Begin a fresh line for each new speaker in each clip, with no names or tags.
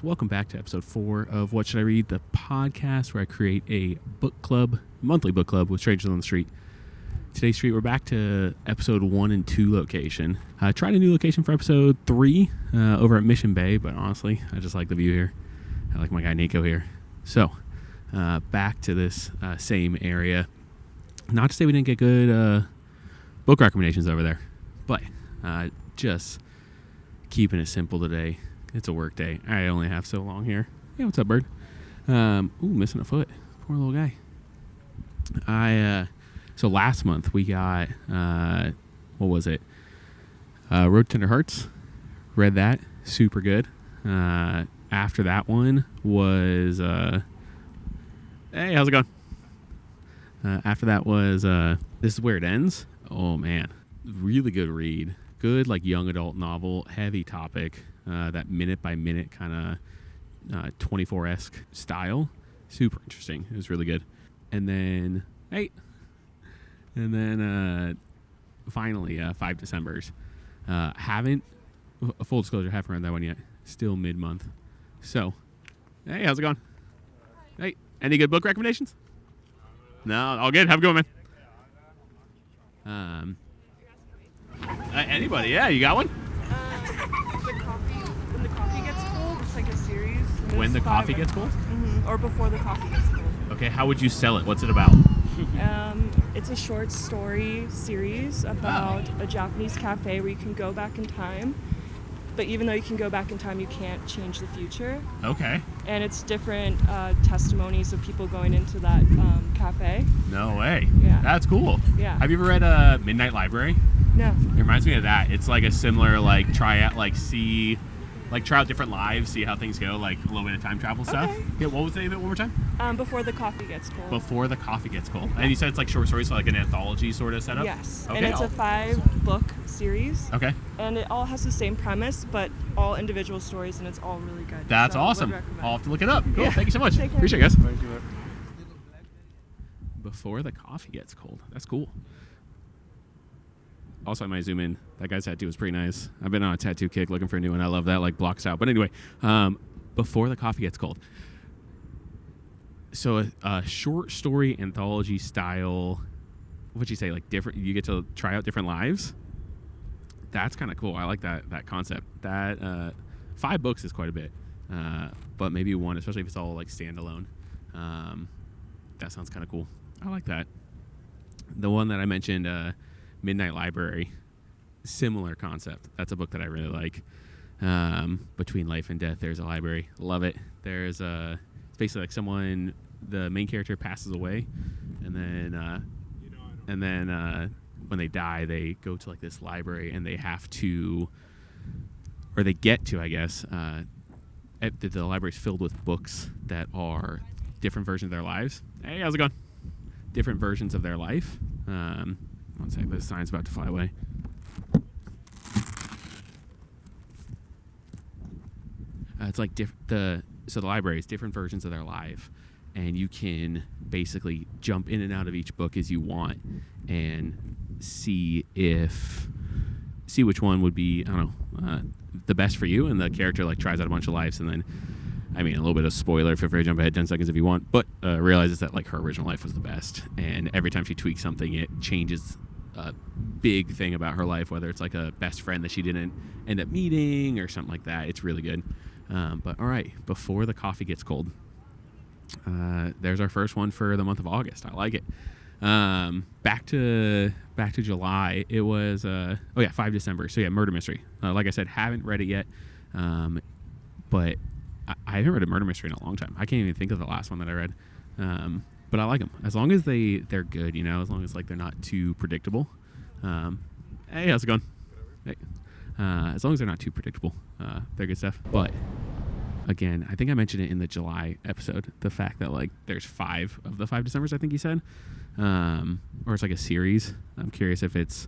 Welcome back to episode 4 of What Should I Read, the podcast where I create a book club, monthly book club with strangers on the street. Today's street, we're back to episode 1 and 2 location. I tried a new location for episode 3 over at Mission Bay, but honestly, I just like the view here. I like my guy Nico here. So, back to this same area. Not to say we didn't get good book recommendations over there, but just keeping it simple today. It's a work day. I only have so long here. Yeah, what's up, bird? Missing a foot. Poor little guy. So last month we got, what was it? Road to Tender Hearts. Read that. Super good. After that one was, hey, how's it going? After that was, This Is Where It Ends. Oh, man. Really good read. Good, like, young adult novel. Heavy topic. That minute-by-minute kind of 24-esque style. Super interesting. It was really good. And then, finally, 5 Decembers. Full disclosure, haven't read that one yet. Still mid-month. So, hey, how's it going? Hey, any good book recommendations? No, all good. Have a good one, man. Anybody? Yeah, you got one?
When the Coffee Gets Cold. It's like a series.
When the Coffee Gets Cold?
Mm-hmm. Or Before the Coffee Gets Cold.
Okay, how would you sell it? What's it about?
It's a short story series about a Japanese cafe where you can go back in time. But even though you can go back in time, you can't change the future.
Okay.
And it's different testimonies of people going into that cafe.
No way.
Yeah.
That's cool.
Yeah.
Have you ever read Midnight Library?
No.
It reminds me of that. It's like a similar, like, try out different lives, see how things go, like a little bit of time travel stuff.
Okay.
Yeah, what was the name of it one more time?
Before the Coffee Gets Cold.
Before the Coffee Gets Cold. And you said it's like short stories, so like an anthology sort of setup?
Yes.
Okay.
And it's a 5-book series.
Okay.
And it all has the same premise, but all individual stories, and it's all really good.
That's
So
awesome.
would recommend.
I'll have to look it up. Cool.
Yeah.
Thank you so much.
Take care.
Appreciate it, guys.
Thank you.
Before the Coffee Gets Cold. That's cool. Also, I might zoom in. That guy's tattoo was pretty nice. I've been on a tattoo kick looking for a new one. I love that, like, blocks out. But anyway, Before the Coffee Gets Cold. So a short story anthology style, what'd you say, like different, you get to try out different lives? That's kind of cool. I like that concept. That 5 books is quite a bit. But maybe one, especially if it's all like standalone. That sounds kind of cool. I like that. The one that I mentioned, Midnight Library, similar concept. That's a book that I really like. Between life and death, there's a library. Love it. There's it's basically like someone, the main character passes away, and then when they die, they go to like this library, and they have to, or they get to, I guess, the library's filled with books that are different versions of their lives. Hey, how's it going? Different versions of their life. One sec, this sign's about to fly away. It's like the library is different versions of their life, and you can basically jump in and out of each book as you want, and see which one would be, I don't know, the best for you. And the character like tries out a bunch of lives, and then, I mean, a little bit of spoiler, feel free to jump ahead 10 seconds if you want, but realizes that like her original life was the best, and every time she tweaks something, it changes a big thing about her life, whether it's like a best friend that she didn't end up meeting or something like that. It's really good. But all right, Before the Coffee Gets Cold. There's our first one for the month of August. I like it. Back to July. It was 5 December. So yeah, murder mystery. Like I said, haven't read it yet. But I haven't read a murder mystery in a long time. I can't even think of the last one that I read. But I like them as long as they're good. You know, as long as like they're not too predictable. Hey, how's it going? Hey. As long as they're not too predictable, they're good stuff. But again, I think I mentioned it in the July episode, the fact that like there's 5 of the 5 Decembers, I think you said, or it's like a series. I'm curious if it's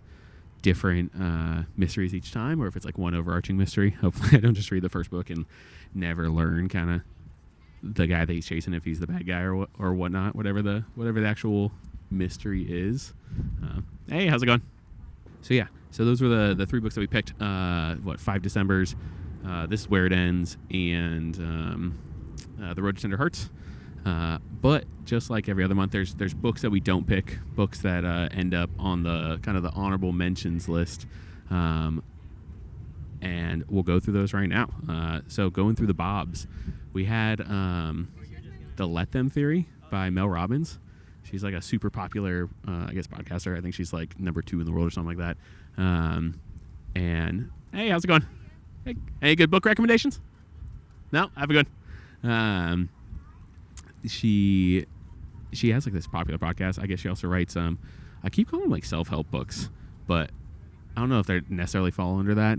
different mysteries each time, or if it's like one overarching mystery. Hopefully I don't just read the first book and never learn kind of the guy that he's chasing, if he's the bad guy or whatnot, whatever the actual mystery is. Hey, how's it going? So yeah, so those were the 3 books that we picked. 5 Decembers. This Is Where It Ends, and The Road to Tender Hearts. But just like every other month, there's books that we don't pick, books that end up on the kind of the honorable mentions list. And we'll go through those right now. So going through the Bobs, we had The Let Them Theory by Mel Robbins. She's like a super popular, podcaster. I think she's like number 2 in the world or something like that. And hey, how's it going? Hey, any good book recommendations? No? Have a good one. She has like this popular podcast. I guess she also writes I keep calling them like self-help books, but I don't know if they necessarily fall under that.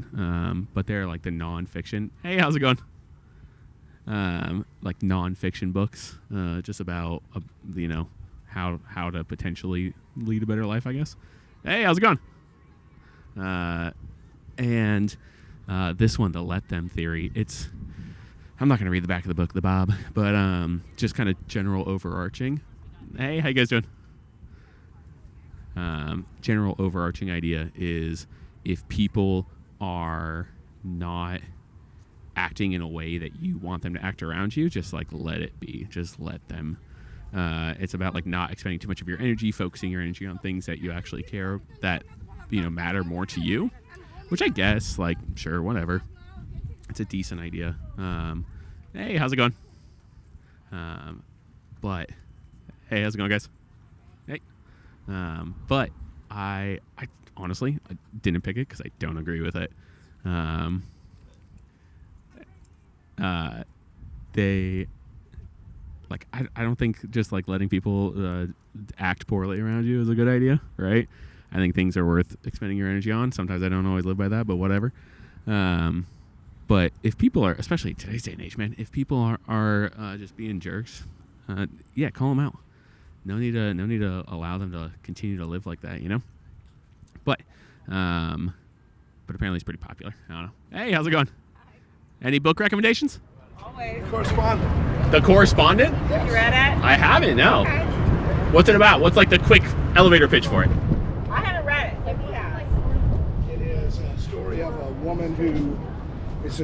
But they're like the non-fiction. Hey, how's it going? Like non-fiction books, just about how to potentially lead a better life, I guess. Hey, how's it going? And this one, The Let Them Theory. I'm not going to read the back of the book, The Bob, but just kind of general overarching. Hey, how you guys doing? General overarching idea is if people are not acting in a way that you want them to act around you, just like let it be. Just let them. It's about like not expending too much of your energy, focusing your energy on things that you actually care that matter more to you. Which I guess, like, sure, whatever. It's a decent idea. Hey, how's it going? But hey, how's it going, guys? Hey. But I honestly I didn't pick it because I don't agree with it. They like I don't think just like letting people act poorly around you is a good idea, right? I think things are worth expending your energy on. Sometimes I don't always live by that, but whatever. But if people are, especially today's day and age, man, if people are just being jerks, yeah, call them out. No need to allow them to continue to live like that, But apparently it's pretty popular. I don't know. Hey, how's it going? Any book recommendations?
Always. Correspondent.
The Correspondent?
You read it?
I haven't. No.
Okay.
What's it about? What's like the quick elevator pitch for it?
I haven't read it. So he has.
It is a story of a woman who it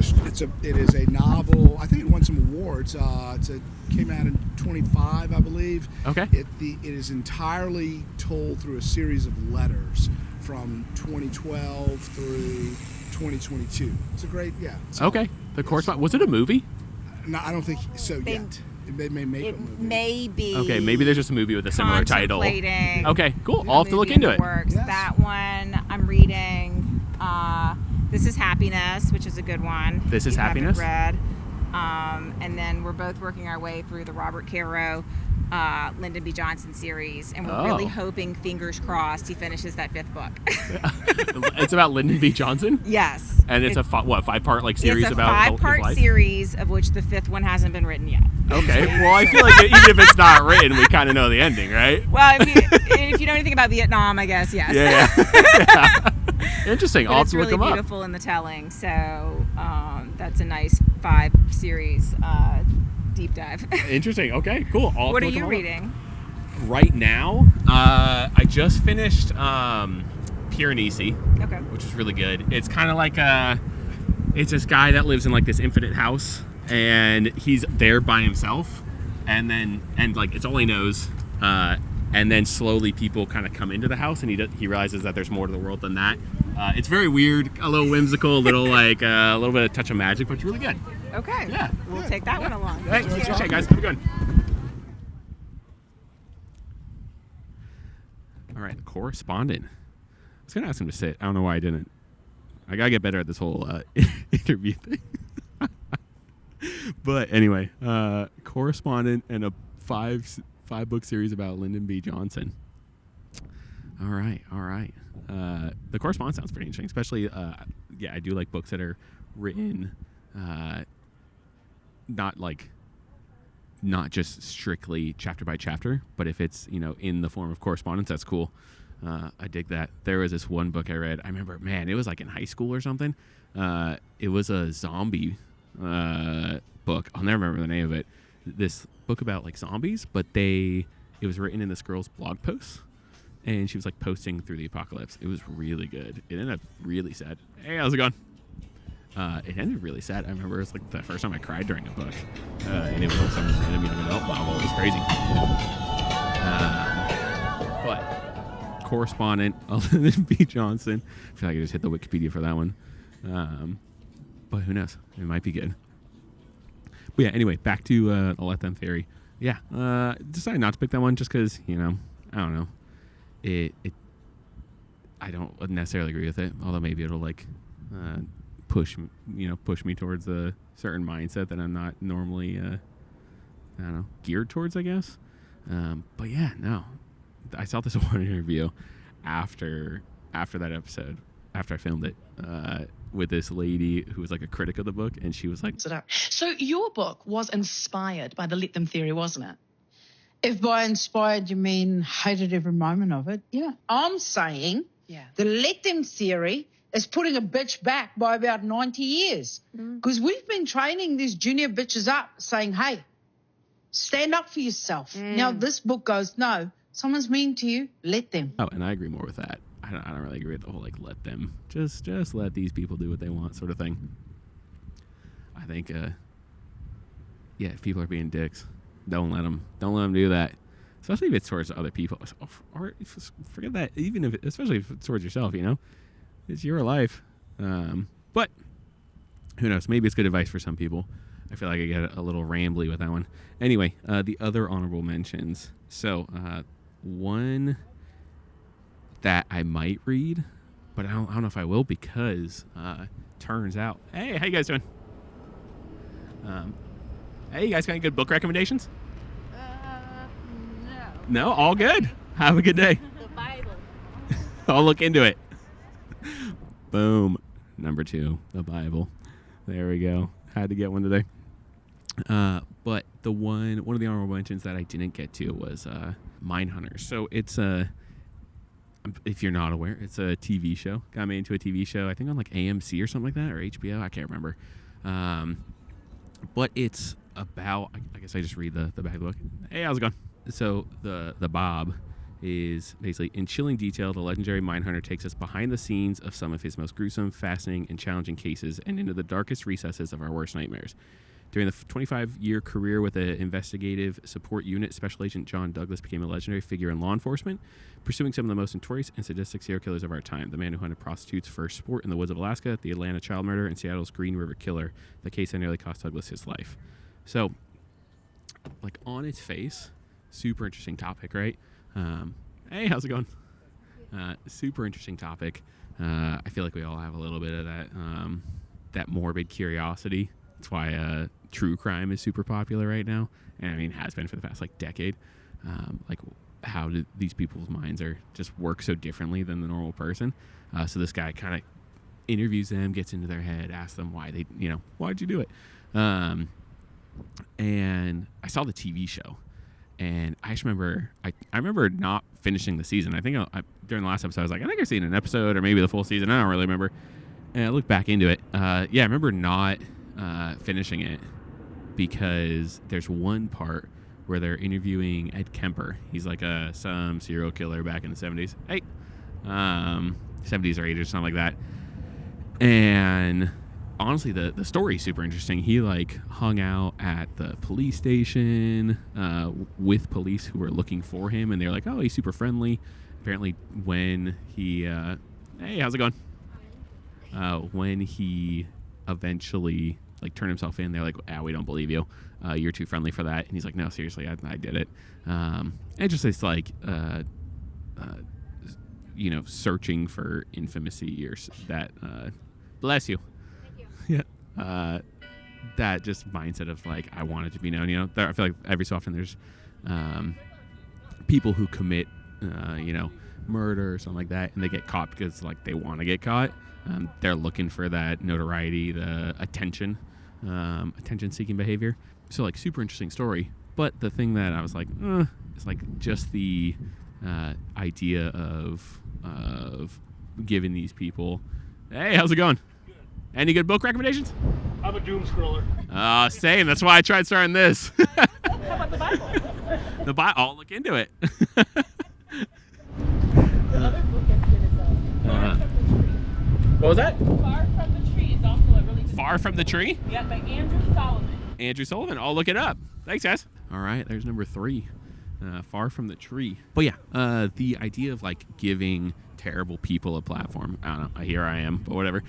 is a novel. I think it won some awards. Came out in 25, I believe.
Okay.
It is entirely told through a series of letters from 2012 through 2022. It's a great, yeah.
Okay. The Correspondent. Was it a movie?
No, I don't think so yet. They may make a movie.
May be.
Okay, maybe there's just a movie with a similar title.
Contemplating
Okay, cool.
a
I'll have to look
movie in
into
the
it.
works.
Yes.
That one I'm reading. This Is Happiness, which is a good one.
This Is
You haven't
Happiness?
read. And then we're both working our way through the Robert Caro, Lyndon B. Johnson series, and we're really hoping, fingers crossed, he finishes that 5th book.
It's about Lyndon B. Johnson?
Yes.
And it's a 5-part like series
it's a
about his
5-part
life?
series, of which the 5th one hasn't been written yet.
Okay. Well, I feel like even if it's not written, we kind of know the ending, right?
Well, if you know anything about Vietnam, I guess, yes.
Yeah. Interesting.
But
I'll have
it's
to look
really
them up.
beautiful in the telling, so that's a nice 5-series deep dive.
Interesting. Okay, cool. I'll
What
have
are
to look
you
them up.
reading?
Right now, I just finished Piranesi,
Okay.
which is really good. It's kind of like it's this guy that lives in like this infinite house, and he's there by himself, and like it's all he knows. And then slowly people kind of come into the house, and he realizes that there's more to the world than that. It's very weird, a little whimsical, a little like a little bit of touch of magic, but it's really good.
Okay.
Yeah.
We'll take that one along.
Hey, appreciate it, guys. Have a good one. All right, the Correspondent. I was gonna ask him to sit. I don't know why I didn't. I gotta get better at this whole interview thing. But anyway, Correspondent and a five-book series about Lyndon B. Johnson. All right. The Correspondent sounds pretty interesting, especially I do like books that are written not just strictly chapter by chapter, but if it's in the form of correspondence, that's cool. I dig that. There was this one book I read. I remember, man, it was like in high school or something. It was a zombie book. I'll never remember the name of it. This book about like zombies, but it was written in this girl's blog posts, and she was like posting through the apocalypse. It was really good. It ended up really sad. Hey, how's it going? It ended really sad. I remember it was like the first time I cried during a book, and it was like some random young adult novel. It was crazy. But correspondent Lyndon B. Johnson. I feel like I just hit the Wikipedia for that one. But who knows? It might be good. But yeah, anyway, back to the Let Them theory. Yeah, decided not to pick that one just because, I don't know. I don't necessarily agree with it, although maybe it'll like push me towards a certain mindset that I'm not normally I don't know, geared towards, I guess. But yeah, no, I saw this one interview after that episode, after I filmed it, with this lady who was like a critic of the book, and she was like,
so your book was inspired by the Let Them theory, wasn't it?
If by inspired you mean hated every moment of it, yeah. I'm saying the Let Them theory is putting a bitch back by about 90 years. Because we've been training these junior bitches up saying, hey, stand up for yourself. Now this book goes, no, someone's mean to you, let them.
Oh, and I agree more with that. I don't really agree with the whole like let them. Just let these people do what they want sort of thing. I think, if people are being dicks, don't let them do that. Especially if it's towards other people, or forget that. Even especially if it's towards yourself, it's your life. But who knows? Maybe it's good advice for some people. I feel like I get a little rambly with that one. Anyway, the other honorable mentions. So one that I might read, but I don't know if I will, because turns out, hey, how you guys doing? Hey, you guys got any good book recommendations? No, all good. Have a good day.
The Bible.
I'll look into it. Boom. Number 2, the Bible. There we go. Had to get one today. But the one of the honorable mentions that I didn't get to was Mindhunters. So it's if you're not aware, it's a TV show. Got me into a TV show, I think on like AMC or something like that, or HBO. I can't remember. But it's about, I guess I just read the back of the book. Hey, how's it going? So the Bob is basically, in chilling detail, the legendary Mindhunter takes us behind the scenes of some of his most gruesome, fascinating, and challenging cases, and into the darkest recesses of our worst nightmares. During the 25-year career with the Investigative Support Unit, Special Agent John Douglas became a legendary figure in law enforcement, pursuing some of the most notorious and sadistic serial killers of our time. The man who hunted prostitutes for sport in the woods of Alaska, the Atlanta child murderer, and Seattle's Green River Killer, the case that nearly cost Douglas his life. So, like, on its face, super interesting topic, right? Hey, how's it going? Super interesting topic. I feel like we all have a little bit of that morbid curiosity. That's why true crime is super popular right now, and I mean has been for the past like decade. Like, how do these people's minds are just work so differently than the normal person? So this guy kind of interviews them, gets into their head, asks them why they, why'd you do it? And I saw the TV show, and I just remember, I remember not finishing the season. I think during the last episode, I was like, I think I've seen an episode or maybe the full season. I don't really remember. And I looked back into it. I remember not finishing it because there's one part where they're interviewing Ed Kemper. He's like some serial killer back in the 70s. 70s or 80s or something like that. And honestly, the story's super interesting. He like hung out at the police station with police who were looking for him, and they're like, oh, he's super friendly. Apparently when he hey, how's it going? When he eventually like turned himself in, they're like, we don't believe you. You're too friendly for that. And he's like, no, seriously, I did it. And just this like searching for infamousy or that bless you. Yeah. That just mindset of like, I want it to be known. I feel like every so often there's people who commit murder or something like that, and they get caught because like they want to get caught. They're looking for that notoriety, the attention-seeking behavior. So like, super interesting story. But the thing that I was like, is like just the idea of giving these people, hey, how's it going? Any good book recommendations?
I'm a doom scroller.
Same. That's why I tried starting this.
How about the Bible?
The Bible. I'll look into it.
The other book as good as Far from the Tree.
What was that?
Far from the Tree is also a really
Far from the Tree?
Yep, by Andrew Solomon.
Andrew Sullivan. I'll look it up. Thanks, guys. All right, there's number 3. Far from the Tree. But yeah, the idea of like giving terrible people a platform. I don't know. Here I am, but whatever.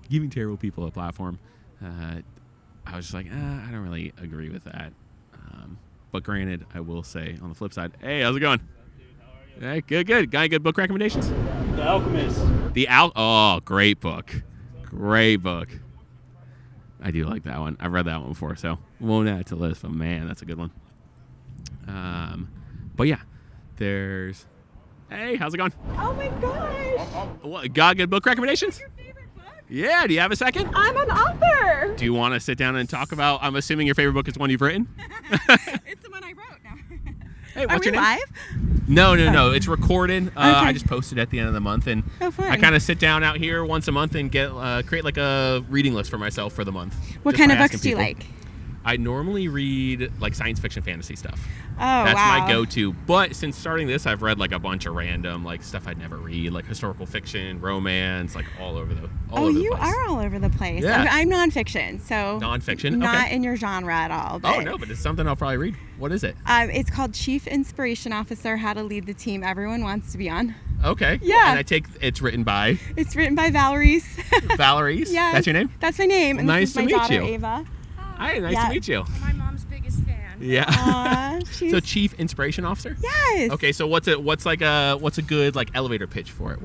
Giving terrible people a platform. I was just like, I don't really agree with that. But granted, I will say on the flip side, hey, how's it going? Hey, good. Got any good book recommendations?
The Alchemist.
Oh, great book. Great book. I do like that one. I've read that one before, so won't add to the list, but man, that's a good one. But yeah, there's... Hey, how's it going?
Oh my gosh!
What, got good book recommendations?
Your favorite book?
Yeah, do you have a second?
I'm an author!
Do you want to sit down and talk about... I'm assuming your favorite book is one you've written?
It's the one I wrote now.
Hey,
Are
what's
we
your name?
live?
No. It's recorded.
Okay.
I just posted at the end of the month, and
fun.
I kind of sit down out here once a month and get create like a reading list for myself for the month.
What
just
kind
by
of books
asking
do you
people.
like?
I normally read like science fiction, fantasy stuff.
Oh,
That's
wow.
my go-to. But since starting this, I've read like a bunch of random like stuff I'd never read, like historical fiction, romance, like all over the place.
You are all over the place.
Yeah.
I'm nonfiction, so
Nonfiction?
not
Okay.
in your genre at all.
Oh no, but it's something I'll probably read. What is it?
It's called Chief Inspiration Officer: How to Lead the Team Everyone Wants to Be On.
Okay.
Yeah.
And I take it's written by
It's written by Valerie.
Valerie's.
Yes.
That's your name?
That's my name. And
Nice
this is my
to meet
daughter,
you.
Ava.
Hi, nice
Yeah.
to meet you.
My mom's biggest fan.
Yeah.
Aw,
So Chief Inspiration Officer?
Yes.
Okay, so what's a good like elevator pitch for it?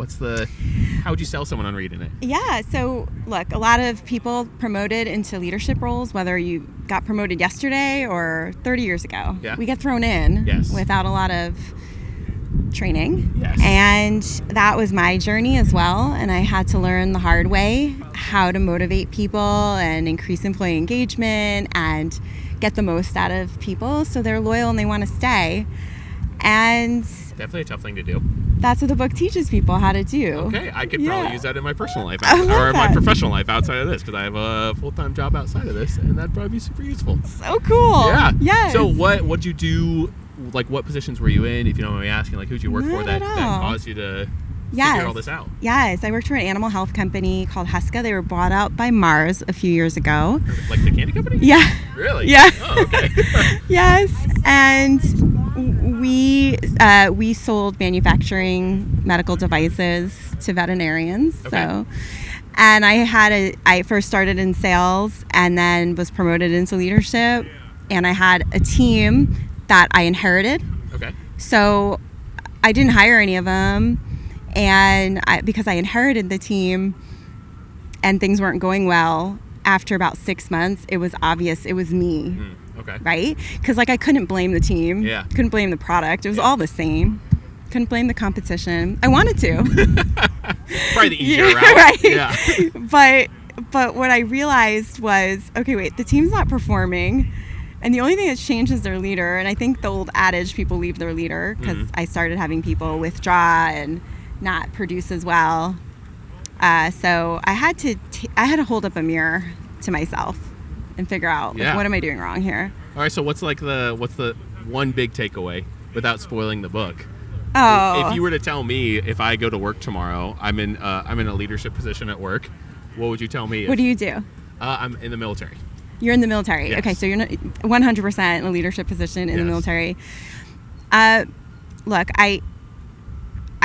How would you sell someone on reading it?
Yeah, so look, a lot of people promoted into leadership roles, whether you got promoted yesterday or 30 years ago.
Yeah.
We get thrown in
Yes.
without a lot of training.
Yes.
And that was my journey as well. And I had to learn the hard way how to motivate people and increase employee engagement and get the most out of people so they're loyal and they want to stay. And
Definitely a tough thing to do.
that's what the book teaches people how to do.
Okay, I could probably
Yeah.
use that in my personal life
I love
or my
that.
professional life outside of this because I have a full-time job outside of this, and that'd probably be super useful.
So cool.
Yeah.
Yes.
So what'd you do? Like, what positions were you in? If you don't mind me asking, like, who'd you work for
Not
that
at all.
caused you to
Yes.
figure all this out?
Yes, I worked for an animal health company called Heska. They were bought out by Mars a few years ago.
Like the candy company?
Yeah.
Really?
Yeah.
Oh, okay.
Yes, and we sold manufacturing medical devices to veterinarians.
Okay.
So, and I first started in sales and then was promoted into leadership, and I had a team that I inherited.
Okay.
So I didn't hire any of them, and because I inherited the team and things weren't going well, after about 6 months, it was obvious it was me,
Okay.
right? Because I couldn't blame the team,
Yeah.
couldn't blame the product. It was all the same. Couldn't blame the competition. I wanted to.
Probably the easier
Yeah,
route.
right.
Yeah.
But what I realized was, okay, wait, the team's not performing. And the only thing that's changed is their leader. And I think the old adage, people leave their leader, because I started having people withdraw and not produce as well. So I had to hold up a mirror to myself and figure out,
Yeah.
what am I doing wrong here?
All right. So what's the one big takeaway without spoiling the book?
Oh,
If you were to tell me if I go to work tomorrow, I'm in a leadership position at work, what would you tell me?
what do you do?
I'm in the military.
You're in the military.
Yes.
Okay, so you're not 100% in a leadership position in the
Yes.
military. Look, I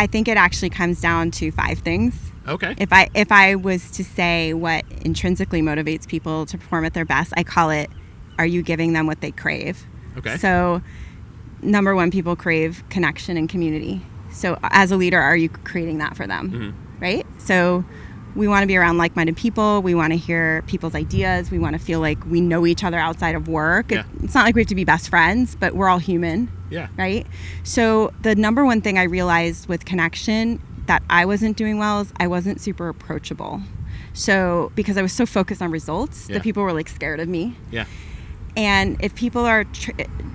think it actually comes down to 5 things.
Okay.
If I was to say what intrinsically motivates people to perform at their best, I call it, are you giving them what they crave?
Okay.
So, number 1, people crave connection and community. So, as a leader, are you creating that for them? Right? So, we want to be around like-minded people. We want to hear people's ideas. We want to feel like we know each other outside of work.
Yeah.
It's not like we have to be best friends, but we're all human.
Yeah.
Right? So the number 1 thing I realized with connection that I wasn't doing well is I wasn't super approachable. So because I was so focused on results,
Yeah.
that people were like scared of me.
Yeah.
And if people are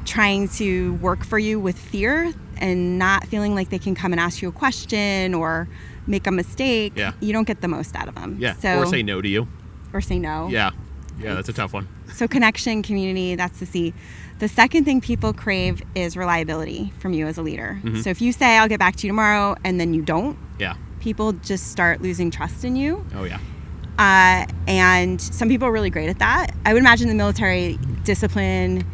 trying to work for you with fear and not feeling like they can come and ask you a question or make a mistake,
Yeah.
you don't get the most out of them.
Yeah.
So,
Or say no to you.
Or say no.
Yeah. Yeah. That's a tough one.
So connection, community, that's the C. The second thing people crave is reliability from you as a leader. So if you say, I'll get back to you tomorrow, and then you don't,
Yeah.
people just start losing trust in you.
Oh yeah.
And some people are really great at that. I would imagine the military discipline,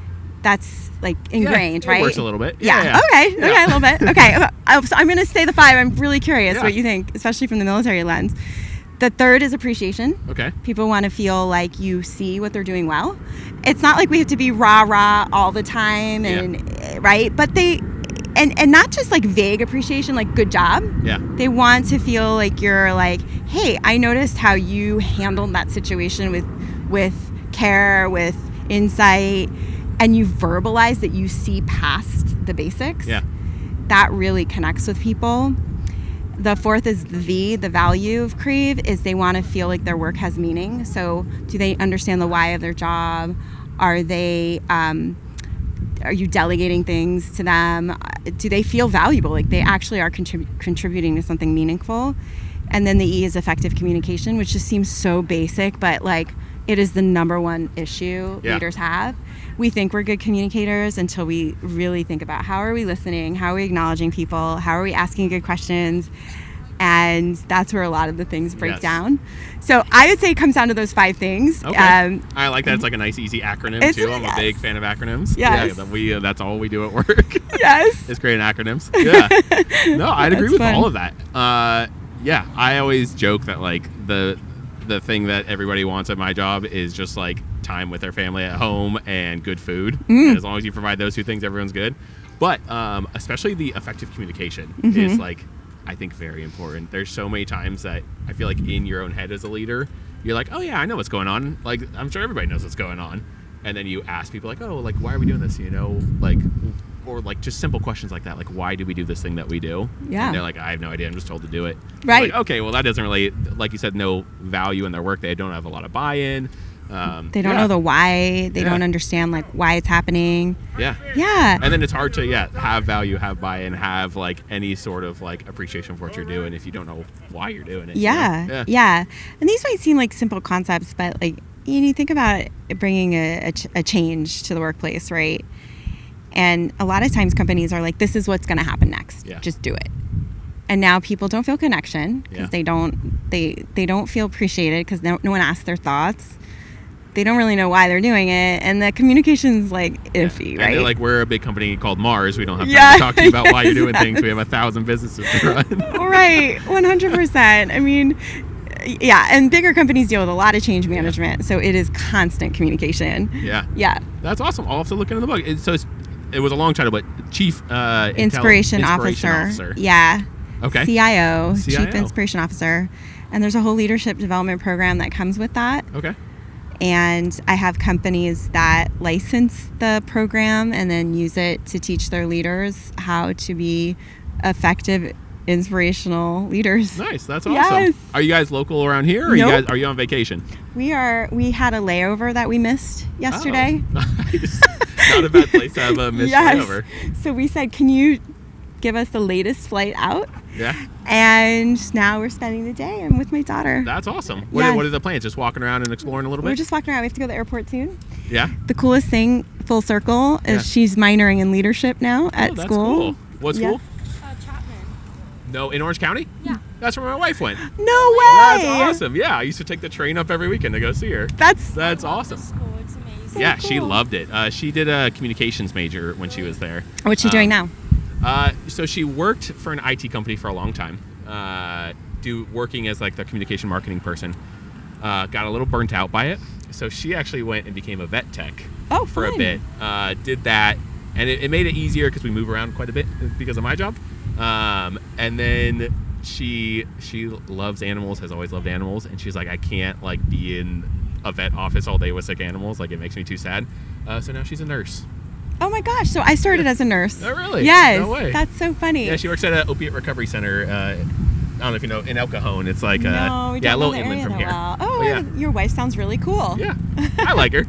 that's like ingrained, right?
It works a little bit.
Yeah. Okay, a little bit. Okay, so I'm going to say the 5. I'm really curious what you think, especially from the military lens. The 3rd is appreciation. Okay. People want to feel like you see what they're doing well. It's not like we have to be rah-rah all the time, and right? But they, and not just like vague appreciation, like good job. Yeah. They want to feel like you're like, hey, I noticed how you handled that situation with care, with insight, and you verbalize that you see past the basics. Yeah. That really connects with people. The 4th is the value of Crave is they want to feel like their work has meaning. So do they understand the why of their job? Are they, are you delegating things to them? Do they feel valuable? Like they actually are contributing to something meaningful? And then the E is effective communication, which just seems so basic, but like it is the number one issue leaders have. We think we're good communicators until we really think about how are we listening, how are we acknowledging people, how are we asking good questions, and that's where a lot of the things break down. So I would say it comes down to those 5 things.
Okay. I like that. It's like a nice, easy acronym too. I'm a big fan of acronyms. Yes. Yeah, that's all we do at work. Yes. Is creating acronyms. Yeah. No, I'd agree with all of that. Yeah, I always joke that like the thing that everybody wants at my job is just like time with their family at home and good food. And as long as you provide those 2 things, everyone's good. But especially the effective communication is like, I think, very important. There's so many times that I feel like in your own head as a leader, you're like, oh yeah, I know what's going on. Like, I'm sure everybody knows what's going on. And then you ask people like, oh, like, why are we doing this? You know, like, or like just simple questions like that. Like, why do we do this thing that we do? Yeah. And they're like, I have no idea. I'm just told to do it. Right. Like, okay, well, that doesn't really, like you said, no value in their work. They don't have a lot of buy-in.
They don't know the why. They don't understand like why it's happening. Yeah. Yeah.
And then it's hard to have value, have buy-in, have like any sort of like appreciation for what you're doing if you don't know why you're doing it.
Yeah.
You know?
Yeah. And these might seem like simple concepts, but like you think about it bringing a change to the workplace, right? And a lot of times companies are like, this is what's going to happen next. Yeah. Just do it. And now people don't feel connection because they don't feel appreciated because no one asks their thoughts. They don't really know why they're doing it, and the communication's like iffy, right?
And like, we're a big company called Mars. We don't have time to talk to you about why you're doing things. We have 1,000 businesses to run.
Right, 100%. I mean, yeah, and bigger companies deal with a lot of change management, so it is constant communication. Yeah. Yeah.
That's awesome. I'll have to look into the book. It was a long title, but Chief
Inspiration Officer. Yeah.
Okay.
CIO, Chief Inspiration Officer. And there's a whole leadership development program that comes with that. Okay. And I have companies that license the program and then use it to teach their leaders how to be effective, inspirational leaders.
Nice. That's awesome. Yes. Are you guys local around here, or are you on vacation?
We had a layover that we missed yesterday.
Oh, nice. Not a bad place to have a missed layover.
So we said, can you give us the latest flight out? Yeah. And now we're spending the day. I'm with my daughter.
That's awesome. What are the plans? Just walking around and exploring a little bit?
We're just walking around. We have to go to the airport soon.
Yeah.
The coolest thing, full circle, is she's minoring in leadership now at
that's
school.
Cool. What school?
Chapman.
No, in Orange County?
Yeah.
That's where my wife went.
No way.
That's awesome. Yeah, I used to take the train up every weekend to go see her. That's awesome.
School. It's amazing.
So
yeah,
cool.
She loved it. She did a communications major when she was there.
What's she doing now?
So she worked for an IT company for a long time, working as like the communication marketing person. Got a little burnt out by it, so she actually went and became a vet tech for a bit. Did that, and it made it easier because we move around quite a bit because of my job. And then she loves animals, has always loved animals, and she's like, I can't like be in a vet office all day with sick animals. Like, it makes me too sad. So now she's a nurse.
Oh my gosh! So I started as a nurse.
Oh really?
Yes.
No way.
That's so funny.
Yeah, she works at an opiate recovery center. I don't know if you know, in El Cajon. It's like
a
little inland from here.
Well. Oh, your wife sounds really cool.
Yeah, I like her.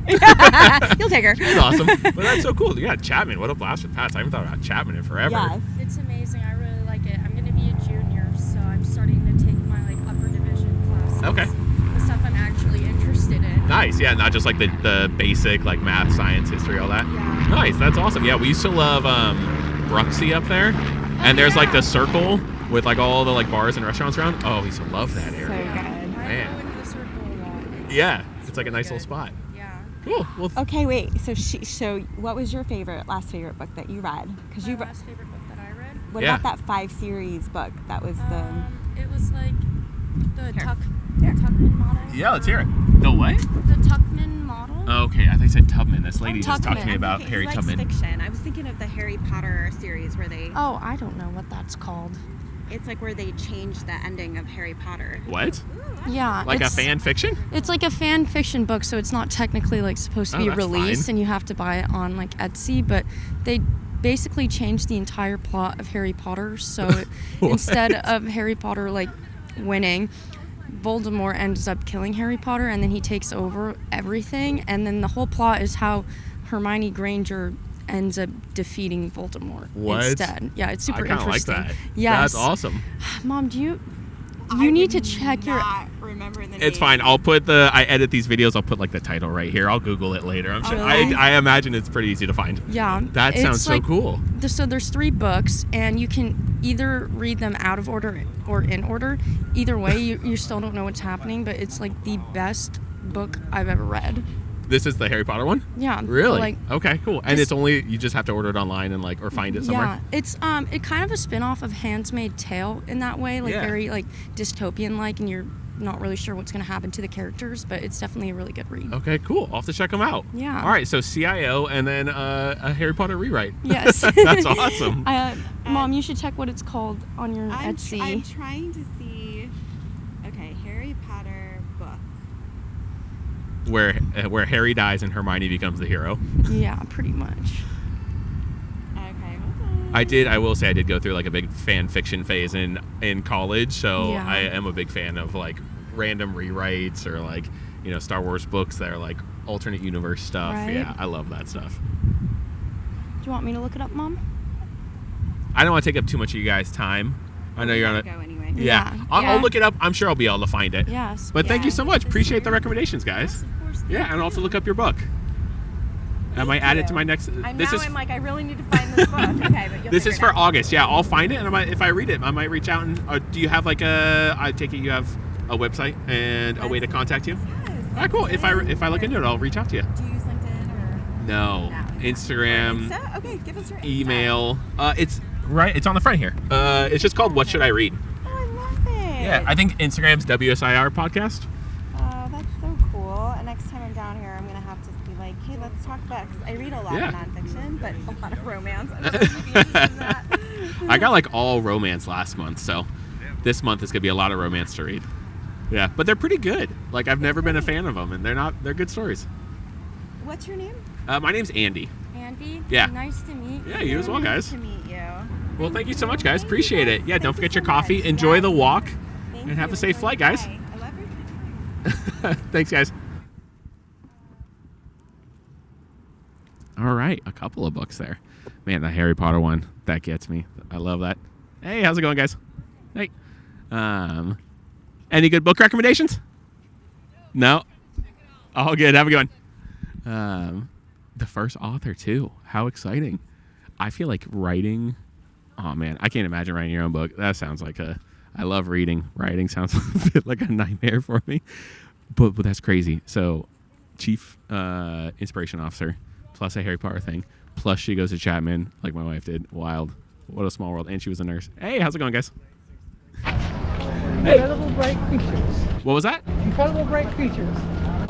You'll take her.
She's awesome. But that's so cool. Yeah, Chapman. What a blast with Pats. I haven't thought about Chapman in forever.
Yes.
It's amazing. I really like it. I'm going to be a junior, so I'm starting to take my like upper division classes. Okay. The stuff I'm actually interested in.
Nice. Yeah, not just like the basic like math, science, history, all that.
Yeah.
Nice. That's awesome. Yeah, we used to love Bruxy up there, and there's like the circle with like all the like bars and restaurants around. Oh, we used to love that area.
So good.
Man. Yeah, it's like a nice little spot.
Yeah.
Cool. Well,
Okay, wait. So what was your last favorite book that you read? Because
My last favorite book that I read.
What
Yeah.
about that 5 series book? That was
It was like the
Here.
Tuckman model.
yeah, let's hear it. The what?
The Tuckman model.
Okay, I thought you said Tubman. This lady just talked to me
Tuckman.
about Harry Tubman.
fiction. I was thinking of the Harry Potter series where they.
Oh, I don't know what that's called.
It's like where they changed the ending of Harry Potter.
What?
Yeah.
Like a fan fiction?
It's like a fan fiction book, so it's not technically like supposed to
Oh,
be
that's
released,
fine.
and you have to buy it on like Etsy. But they basically changed the entire plot of Harry Potter. So instead of Harry Potter like winning, Voldemort ends up killing Harry Potter, and then he takes over everything. And then the whole plot is how Hermione Granger ends up defeating Voldemort
What?
instead. Yeah, it's super
I kind of like
interesting.
that.
Yes.
That's awesome.
Mom, do you need to check your.
Remember the name.
It's fine. I'll put I edit these videos. I'll put like the title right here. I'll Google it later. I'm sure.
Really?
I imagine it's pretty easy to find.
Yeah.
That sounds
it's
so
like-
cool.
So there's 3 books, and you can either read them out of order or in order. Either way, you still don't know what's happening, but it's like the best book I've ever read.
This is the Harry Potter one?
Yeah.
Really?
Like,
Okay, cool. And it's only you just have to order it online and or find it somewhere.
yeah, it's it kind of a spin-off of Handmaid's Tale in that way, like
Yeah.
very like dystopian like, and you're not really sure what's going to happen to the characters, but it's definitely a really good read.
Okay, cool. I'll have to check them out.
Yeah.
All right, so CIO and then a Harry Potter rewrite.
Yes.
That's awesome.
Mom, you should check what it's called on your
I'm
Etsy.
trying to see. Okay, Harry Potter book.
Where Harry dies and Hermione becomes the hero.
Yeah, pretty much.
Okay, hold on.
I will say I did go through like a big fan fiction phase in college, so
Yeah.
I am a big fan of like random rewrites or like, Star Wars books that are like alternate universe stuff.
Right.
Yeah, I love that stuff.
Do you want me to look it up, Mom?
I don't want to take up too much of you guys' time. I know you're on
Go
it.
anyway.
Yeah.
Yeah.
I'll
Yeah.
look it up. I'm sure I'll be able to find it.
Yes.
But thank you so much.
this
Appreciate the
year.
recommendations, guys.
Of course.
Yeah, and I'll have to look up your book. I might add it to my next.
I'm
This is
like, I really need to find this book. Okay, but you'll
this
figure
is
it
for
out.
August. Yeah, I'll find it, and if I read it, I might reach out and. Do you have like I take it you have a website and a way to contact you?
Yes,
All right, cool. If I look into it, I'll reach out to you.
Do you use LinkedIn or
No, Instagram,
Insta? Okay, give us your Insta.
email. It's right. It's on the front here. It's just called What Should I Read?
Oh, I love it.
Yeah, I think Instagram's WSIR podcast.
Oh, that's so cool. And next time I'm down here, I'm gonna have to be like, hey, let's talk about. Because I read a lot
Yeah.
of nonfiction, but a lot of romance. I don't know if you'd be interested in that.
I got like all romance last month, so this month is gonna be a lot of romance to read. Yeah, but they're pretty good. Like I've never been a fan of them, and they're good stories.
What's your name?
My name's Andy.
Andy?
Yeah.
Nice to meet you.
Yeah, you as well, guys.
Nice to meet you.
Well, thank you so much, guys. Appreciate it. Yeah, don't
Thank you
forget your
so
coffee.
much.
Enjoy the
Yes.
walk,
Thank
and have
you.
a safe
Enjoy
flight,
your
guys.
day. I love your
Thanks, guys. All right, a couple of books there. Man, the Harry Potter one, that gets me. I love that. Hey, how's it going, guys? Hey. Any good book recommendations? No? All good. Have a good one. The first author, too. How exciting. I feel like writing... Oh, man. I can't imagine writing your own book. That sounds like I love reading. Writing sounds a bit like a nightmare for me. But that's crazy. So, chief inspiration officer, plus a Harry Potter thing, plus she goes to Chapman, like my wife did. Wild. What a small world. And she was a nurse. Hey, how's it going, guys?
Incredible Bright Creatures.
What was that?
Incredible Bright Creatures.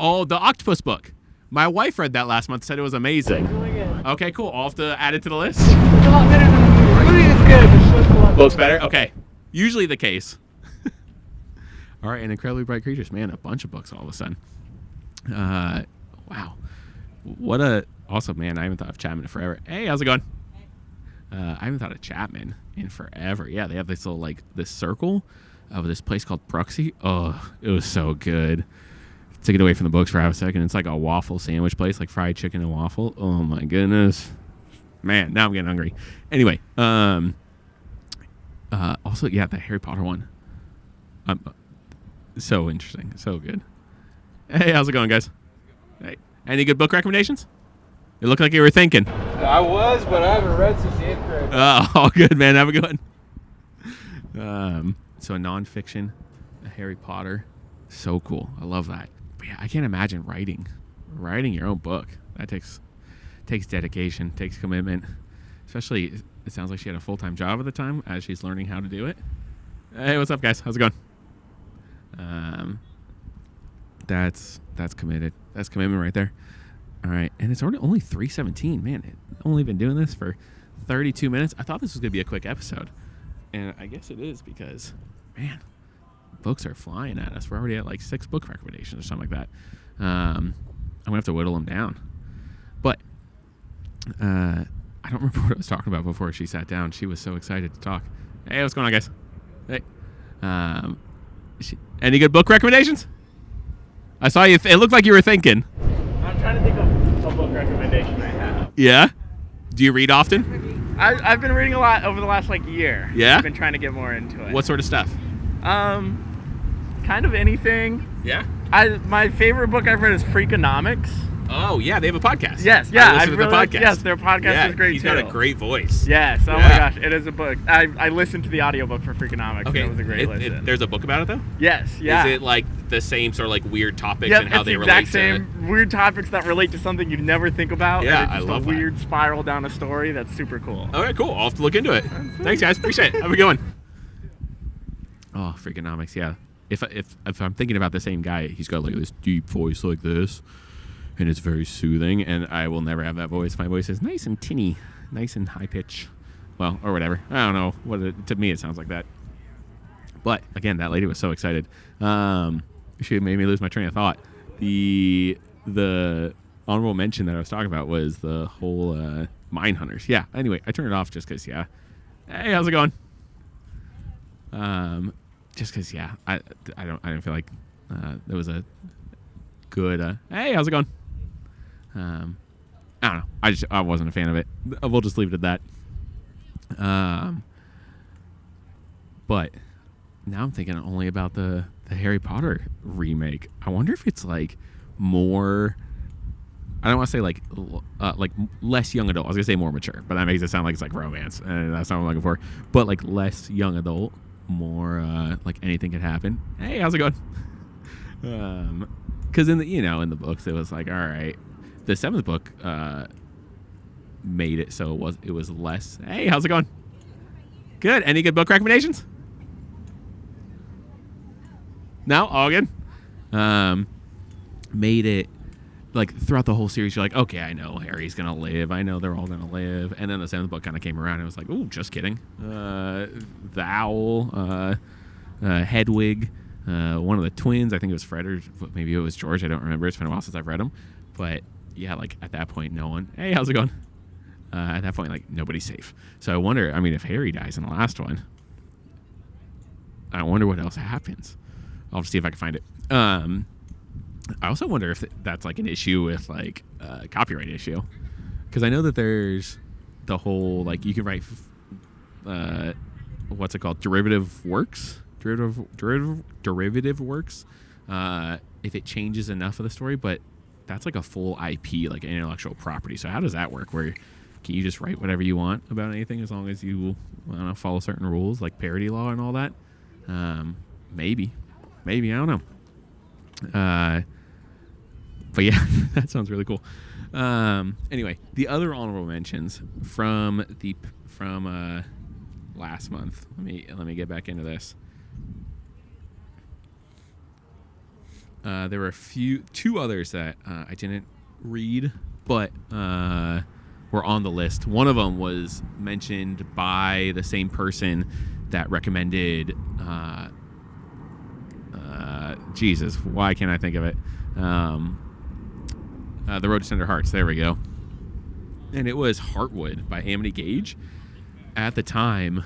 Oh, the octopus book. My wife read that last month, said it was amazing.
Really good.
Okay, cool. I'll have to add it to the list.
It's a lot better than the movie. The movie is good, but it's just a lot
Book's better? Okay. Usually the case. All right, and Incredibly Bright Creatures. Man, a bunch of books all of a sudden. Wow. What a... Also, man, I haven't thought of Chapman in forever. Hey, how's it going? I haven't thought of Chapman in forever. Yeah, they have this little, like, this circle of this place called Bruxy. Oh, it was so good. Took it away from the books for half a second. It's like a waffle sandwich place, like fried chicken and waffle. Oh, my goodness. Man, now I'm getting hungry. Anyway, also, yeah, the Harry Potter one. So interesting. So good. Hey, how's it going, guys? Hey. Any good book recommendations? It looked like you were thinking.
I was, but I haven't read since the 8th grade.
Oh, good, man. Have a good one. So a nonfiction, a Harry Potter. So cool. I love that. But yeah, I can't imagine writing your own book. That takes dedication, takes commitment. Especially, it sounds like she had a full-time job at the time as she's learning how to do it. Hey, what's up, guys? How's it going? That's committed. That's commitment right there. All right, and it's only 3:17. Man, I've only been doing this for 32 minutes. I thought this was gonna be a quick episode, and I guess it is because, man, books are flying at us. We're already at like 6 book recommendations or something like that. I'm gonna have to whittle them down, but I don't remember what I was talking about before she sat down. She was so excited to talk. Hey, what's going on, guys? Hey, any good book recommendations? I saw you. It looked like you were thinking.
I'm trying to think of a book recommendation I have.
Yeah? Do you read often?
I've been reading a lot over the last year.
Yeah?
I've been trying to get more into it.
What sort of stuff?
Kind of anything.
Yeah?
My favorite book I've read is Freakonomics.
Oh, yeah, they have a podcast.
Yes, yeah.
I listen to the podcast.
Yes, their podcast is great
he's
too.
got a great voice.
Yes, oh my gosh, it is a book. I listened to the audiobook for Freakonomics, and it was a great listen.
There's a book about it, though?
Yes, yeah.
Is it like the same sort of like weird topics and how they relate to...
It's the exact same weird topics that relate to something you'd never think about.
Yeah,
and it's
I
just
love
a
that.
weird spiral down a story that's super cool.
All right, cool. I'll have to look into it. Thanks, guys. Appreciate it. Have a good one. Oh, Freakonomics, yeah. If I'm thinking about the same guy, he's got like this deep voice like this, and it's very soothing, and I will never have that voice. My voice is nice and tinny, nice and high pitch. Well, or whatever. I don't know. To me, it sounds like that. But, again, that lady was so excited. She made me lose my train of thought. The honorable mention that I was talking about was the whole Mine Hunters. Yeah, anyway, I turned it off just because, yeah. Hey, how's it going? Just because, yeah, I didn't feel like there was a good, hey, how's it going? I don't know. I wasn't a fan of it. We'll just leave it at that. But now I'm thinking only about the Harry Potter remake. I wonder if it's like more, I don't want to say like less young adult. I was gonna say more mature, but that makes it sound like it's like romance, and that's not what I'm looking for. But like less young adult, more like anything could happen. Hey, how's it going? Because in the books it was like, all right, the 7th book made it so it was less. Hey, how's it going? Good. Any good book recommendations? No, all good. Made it like throughout the whole series. You're like, okay, I know Harry's gonna live. I know they're all gonna live. And then the 7th book kind of came around and it was like, ooh, just kidding. The owl, Hedwig, one of the twins. I think it was Fred or maybe it was George. I don't remember. It's been a while since I've read them. But yeah, like at that point, no one. Hey, how's it going? At that point, like nobody's safe. So I wonder. I mean, if Harry dies in the last one, I wonder what else happens. I'll just see if I can find it. I also wonder if that's like an issue with like copyright issue, because I know that there's the whole like you can write what's it called, derivative works if it changes enough of the story, but that's like a full IP, like intellectual property. So how does that work? Where can you just write whatever you want about anything as long as you follow certain rules like parody law and all that? Maybe I don't know. But yeah, that sounds really cool. Anyway, the other honorable mentions from last month. Let me get back into this. There were two others that I didn't read, but were on the list. One of them was mentioned by the same person that recommended. Jesus, why can't I think of it? The Road to Tender Hearts. There we go. And it was Heartwood by Amity Gage. At the time,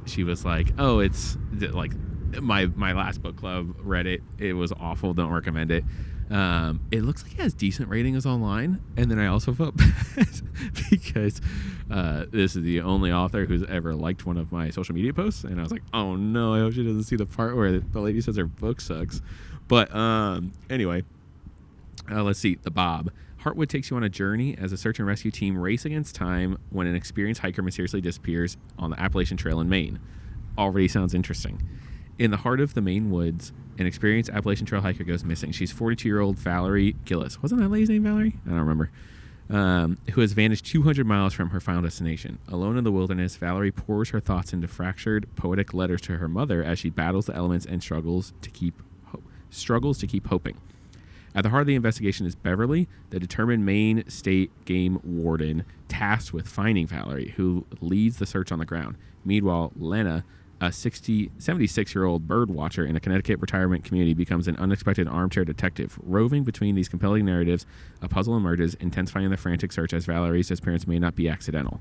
she was like, "Oh, it's like my last book club read it. It was awful. Don't recommend it." It looks like it has decent ratings online. And then I also felt bad because this is the only author who's ever liked one of my social media posts. And I was like, oh no, I hope she doesn't see the part where the lady says her book sucks. But anyway, let's see. The Bob. Heartwood takes you on a journey as a search and rescue team race against time when an experienced hiker mysteriously disappears on the Appalachian Trail in Maine. Already sounds interesting. In the heart of the Maine woods, an experienced Appalachian Trail hiker goes missing. She's 42-year-old Valerie Gillis. Wasn't that lady's name Valerie? I don't remember. Who has vanished 200 miles from her final destination. Alone in the wilderness, Valerie pours her thoughts into fractured, poetic letters to her mother as she battles the elements and struggles to keep hoping. At the heart of the investigation is Beverly, the determined Maine State Game Warden tasked with finding Valerie, who leads the search on the ground. Meanwhile, Lena, a 76-year-old bird watcher in a Connecticut retirement community, becomes an unexpected armchair detective. Roving between these compelling narratives, a puzzle emerges, intensifying the frantic search as Valerie's disappearance may not be accidental.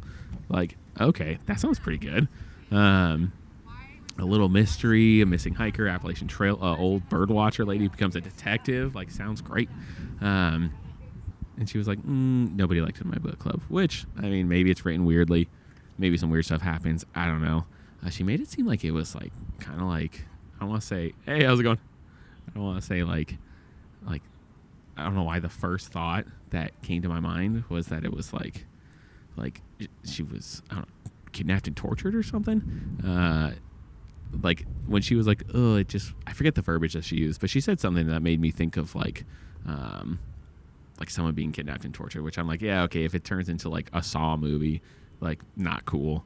Like, okay, that sounds pretty good. A little mystery, a missing hiker, Appalachian Trail, old bird watcher lady becomes a detective. Like, sounds great. And she was like, nobody liked it in my book club. Which, I mean, maybe it's written weirdly. Maybe some weird stuff happens. I don't know. She made it seem like it was like kind of like, I don't want to say, hey, how's it going? I don't want to say like I don't know why the first thought that came to my mind was that it was like she was, I don't know, kidnapped and tortured or something. Like when she was like, oh, it just, I forget the verbiage that she used, but she said something that made me think of like someone being kidnapped and tortured, which I'm like, yeah, okay, if it turns into like a Saw movie, like not cool.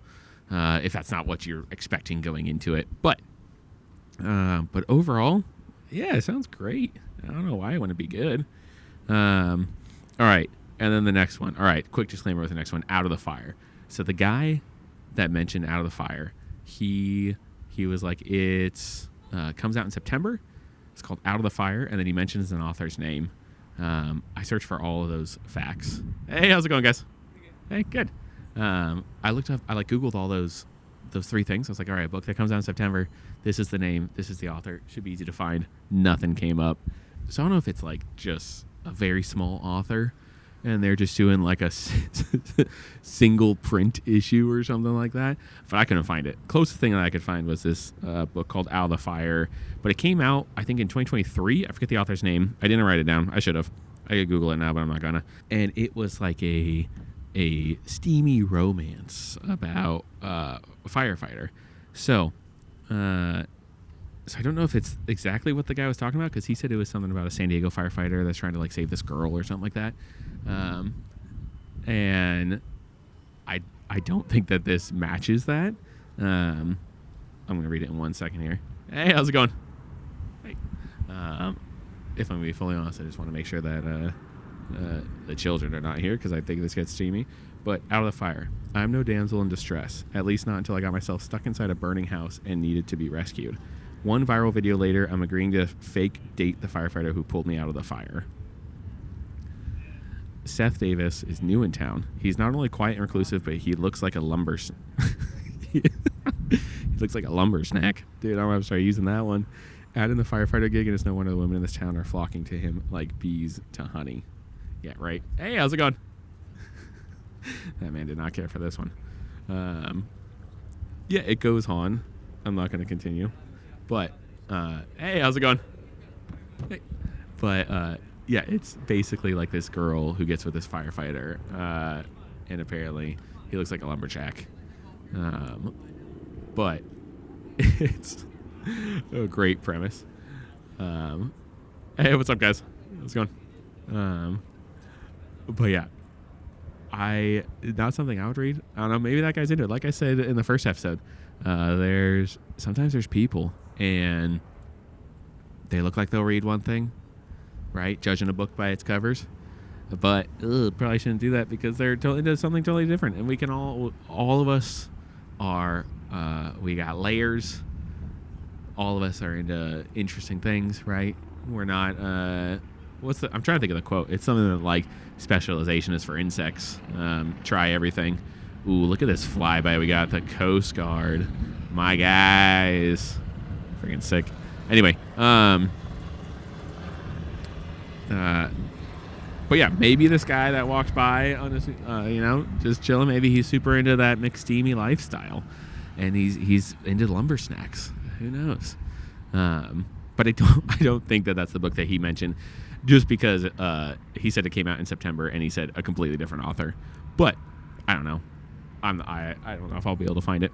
If that's not what you're expecting going into it. But overall, yeah, it sounds great. I don't know why it wouldn't be good. All right. And then the next one. All right. Quick disclaimer with the next one. Out of the Fire. So the guy that mentioned Out of the Fire, he was like, it's comes out in September. It's called Out of the Fire. And then he mentions an author's name. I searched for all of those facts. Hey, how's it going, guys? Hey, good. I looked up, I like Googled all those three things. I was like, all right, a book that comes out in September. This is the name. This is the author. Should be easy to find. Nothing came up. So I don't know if it's like just a very small author and they're just doing like a single print issue or something like that. But I couldn't find it. Closest thing that I could find was this book called Out of the Fire. But it came out, I think, in 2023. I forget the author's name. I didn't write it down. I should have. I could Google it now, but I'm not gonna. And it was like a steamy romance about a firefighter. So I don't know if it's exactly what the guy was talking about, because he said it was something about a San Diego firefighter that's trying to like save this girl or something like that. And I don't think that this matches that. I'm going to read it in 1 second here. Hey, how's it going? Hey. If I'm going to be fully honest, I just want to make sure that the children are not here, because I think this gets steamy. But Out of the Fire. I'm no damsel in distress, at least not until I got myself stuck inside a burning house and needed to be rescued. One viral video later, I'm agreeing to fake date the firefighter who pulled me out of the fire. Seth Davis is new in town. He's not only quiet and reclusive, but he looks like a he looks like a lumber snack. Dude, I'm going to start using that one. Add in the firefighter gig, and it's no wonder the women in this town are flocking to him like bees to honey. Yeah, right. Hey, how's it going? That man did not care for this one. Yeah, it goes on. I'm not going to continue. But, hey, how's it going? Hey. But, yeah, it's basically like this girl who gets with this firefighter, and apparently he looks like a lumberjack. But it's a great premise. Hey, what's up, guys? How's it going? But yeah, not something I would read. I don't know. Maybe that guy's into it. Like I said in the first episode, sometimes there's people and they look like they'll read one thing, right? Judging a book by its covers, but probably shouldn't do that, because they're into something totally different. And we can all of us are, we got layers. All of us are into interesting things, right? We're not, I'm trying to think of the quote. It's something that like specialization is for insects. Try everything. Ooh, look at this flyby. We got the Coast Guard. My guys. Freaking sick. Anyway, but yeah, maybe this guy that walks by on this, just chilling, maybe he's super into that McSteamy lifestyle, and he's into lumber snacks. Who knows? But I don't think that that's the book that he mentioned, just because he said it came out in September and he said a completely different author. But I don't know. I don't know if I'll be able to find it.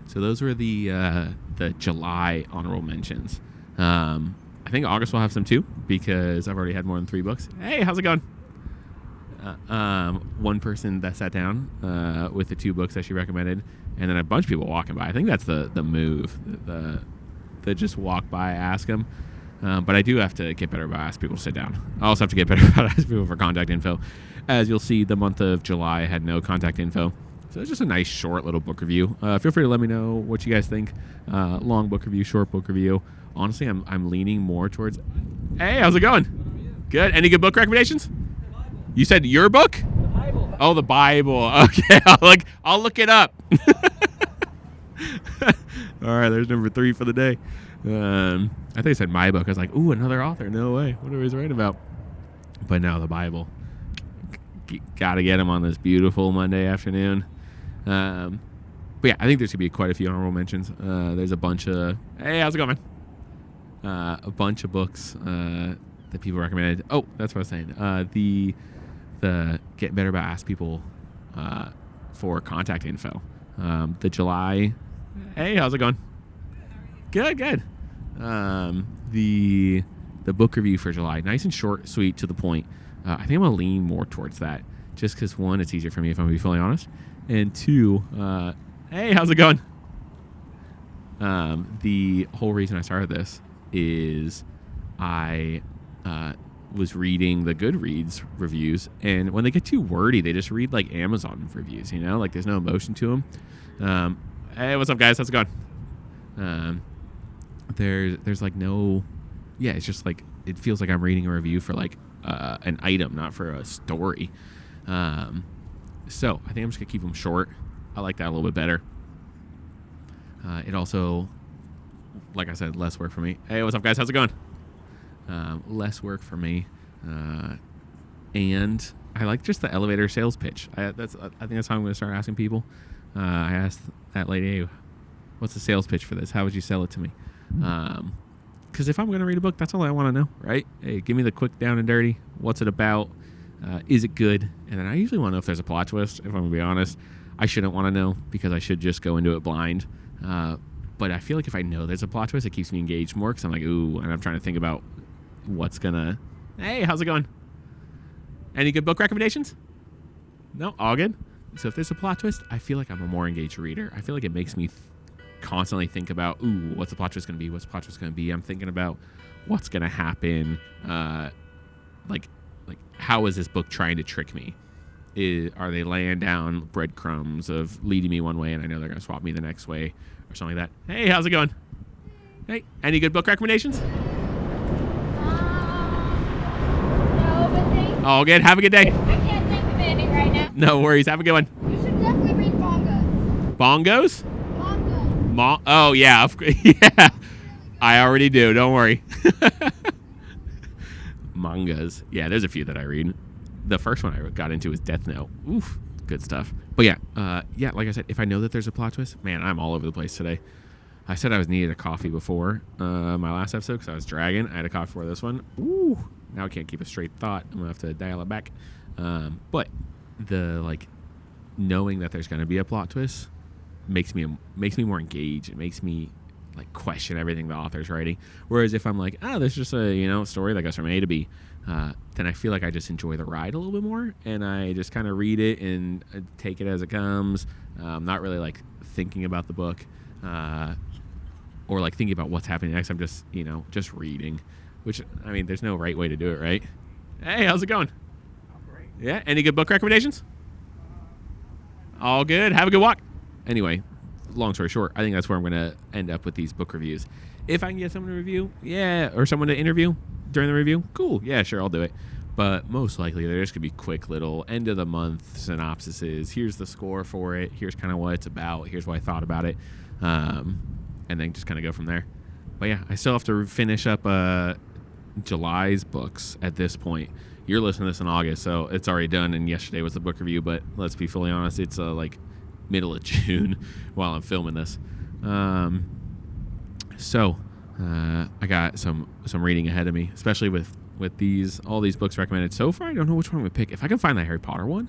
So those were the July honorable mentions. I think August will have some too because I've already had more than 3 books. Hey, how's it going? One person that sat down with the 2 books that she recommended, and then a bunch of people walking by. I think that's the move. The just walk by, ask them. But I do have to get better about asking people to sit down. I also have to get better about asking people for contact info. As you'll see, the month of July had no contact info. So it's just a nice, short little book review. Feel free to let me know what you guys think. Long book review, short book review. Honestly, I'm leaning more towards... Hey, how's it going? Good. Any good book recommendations? You said your book?
The Bible.
Oh, the Bible. Okay, I'll look it up. All right, there's number 3 for the day. I think I said my book. I was like, ooh, another author. No way. What are he writing about? But now the Bible. Got to get him on this beautiful Monday afternoon. But yeah, I think there's going to be quite a few honorable mentions. There's a bunch of... Hey, how's it going, man? A bunch of books that people recommended. Oh, that's what I was saying. The Get Better About Ask People for contact info. The July... Hey, how's it going? Good. The book review for July, nice and short, sweet, to the point. I think I'm gonna lean more towards that, just because 1, it's easier for me if I'm gonna be fully honest, and 2, hey, how's it going? The whole reason I started this is I was reading the Goodreads reviews, and when they get too wordy, they just read like Amazon reviews, like there's no emotion to them. Hey, what's up, guys? How's it going? There's like no, yeah, it's just like, it feels like I'm reading a review for like an item, not for a story. So I think I'm just gonna keep them short. I like that a little bit better. It also, like I said, less work for me. Hey, what's up, guys? How's it going? Less work for me. And I like just the elevator sales pitch. I think that's how I'm gonna start asking people. I asked that lady, hey, what's the sales pitch for this? How would you sell it to me? Because if I'm going to read a book, that's all I want to know, right? Hey, give me the quick down and dirty. What's it about? Is it good? And then I usually want to know if there's a plot twist, if I'm going to be honest. I shouldn't want to know because I should just go into it blind. But I feel like if I know there's a plot twist, it keeps me engaged more because I'm like, ooh, and I'm trying to think about what's going to... Hey, how's it going? Any good book recommendations? No? All good? So if there's a plot twist, I feel like I'm a more engaged reader. I feel like it makes me constantly think about, ooh, what's the plot twist going to be? What's the plot twist going to be? I'm thinking about what's going to happen. Like how is this book trying to trick me? Are they laying down breadcrumbs of leading me one way and I know they're going to swap me the next way or something like that? Hey, how's it going? Hey, any good book recommendations?
No, but thank you.
All good. Have a good day.
I can't think of any right now.
No worries. Have a good one.
You should definitely read Bongos.
Bongos?
Bongos.
Oh, yeah. Yeah. I already do. Don't worry. Mangas. Yeah, there's a few that I read. The first one I got into was Death Note. Oof. Good stuff. But yeah, like I said, if I know that there's a plot twist, man, I'm all over the place today. I said I was needed a coffee before my last episode because I was dragging. I had a coffee for this one. Ooh. Now I can't keep a straight thought. I'm going to have to dial it back. But the, knowing that there's going to be a plot twist makes me more engaged. It makes me question everything the author's writing. Whereas if I'm like, there's just a story that goes from A to B, then I feel like I just enjoy the ride a little bit more, and I just kind of read it and take it as it comes. Not really thinking about the book, or thinking about what's happening next. I'm just just reading, which there's no right way to do it, right? Hey, how's it going?
Great.
Yeah, any good book recommendations? All good. Have a good walk. Anyway, long story short, I think that's where I'm going to end up with these book reviews. If I can get someone to review, yeah, or someone to interview during the review, cool. Yeah, sure, I'll do it. But most likely, they're just going to be quick little end of the month synopsises. Here's the score for it. Here's kind of what it's about. Here's what I thought about it. And then just kind of go from there. But yeah, I still have to finish up July's books at this point. You're listening to this in August, so it's already done, and yesterday was the book review, but let's be fully honest, it's middle of June while I'm filming this. So I got some reading ahead of me, especially with all these books recommended so far. I don't know which one I'm gonna pick. If I can find that Harry Potter one,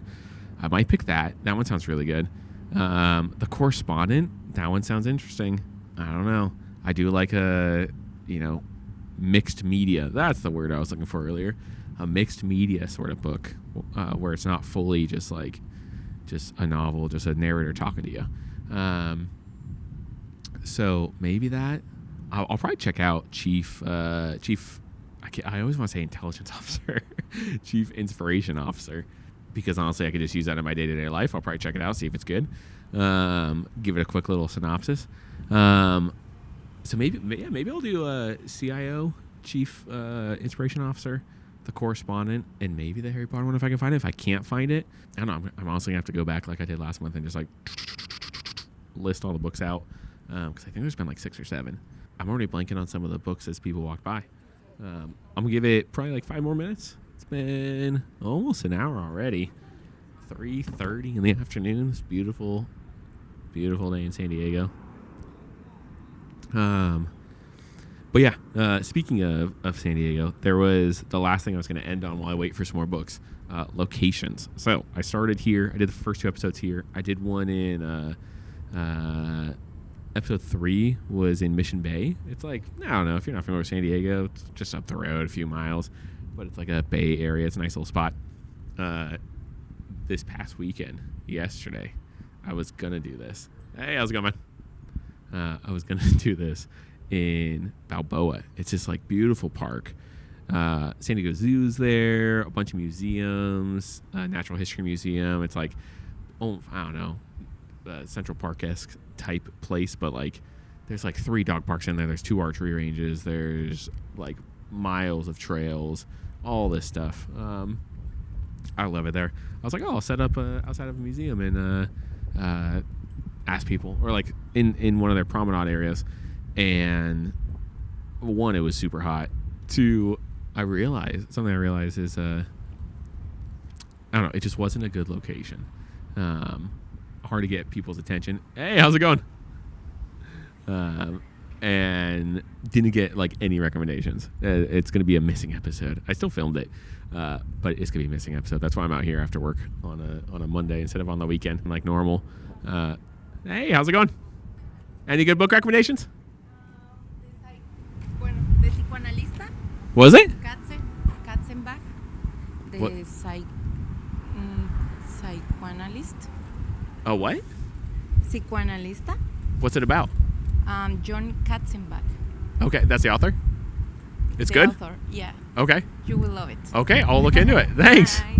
I might pick that. That one sounds really good. The Correspondent, that one sounds interesting. I don't know. I do like a, mixed media. That's the word I was looking for earlier. A mixed media sort of book, where it's not fully just a novel, just a narrator talking to you. So maybe that. I'll probably check out Chief. I always want to say intelligence officer, Chief Inspiration Officer, because honestly, I could just use that in my day-to-day life. I'll probably check it out, see if it's good. Give it a quick little synopsis. So maybe I'll do a CIO, Chief Inspiration Officer, The Correspondent, and maybe the Harry Potter one if I can find it. If I can't find it, I don't know. I'm honestly gonna have to go back like I did last month and just like list all the books out, because I think there's been like 6 or 7. I'm already blanking on some of the books as people walk by. I'm gonna give it probably like 5 more minutes. It's been almost an hour already. 3:30 in the afternoon. It's beautiful, beautiful day in San Diego. But yeah, speaking of San Diego, there was the last thing I was going to end on while I wait for some more books. Locations. So I started here. I did the first 2 episodes here. I did one in episode 3 was in Mission Bay. It's like, I don't know if you're not familiar with San Diego, it's just up the road a few miles, but it's like a bay area. It's a nice little spot. This past weekend, yesterday, I was gonna do this. Hey, how's it going, man? I was gonna do this in Balboa. It's just like beautiful park. San Diego Zoo's there, a bunch of museums, Natural History Museum. It's like, I don't know, Central Park-esque type place, but like there's like 3 dog parks in there. There's 2 archery ranges. There's like miles of trails, all this stuff. I love it there. I was like, I'll set up outside of a museum and ask people, or like in one of their promenade areas. And 1, it was super hot. 2, I realized is I don't know, it just wasn't a good location. Hard to get people's attention. Hey, how's it going? And didn't get like any recommendations. It's going to be a missing episode. I still filmed it, but it's going to be a missing episode. That's why I'm out here after work on a Monday instead of on the weekend like normal. Hey, how's it going? Any good book recommendations?
De psicoanalista.
Was it?
Katzenbach. De psychoanalyst.
Oh, what?
Psicoanalista.
What's it about?
John Katzenbach.
Okay, that's the author? It's good?
Author, yeah.
Okay.
You will love it.
Okay, I'll look into it. Thanks.
Bye.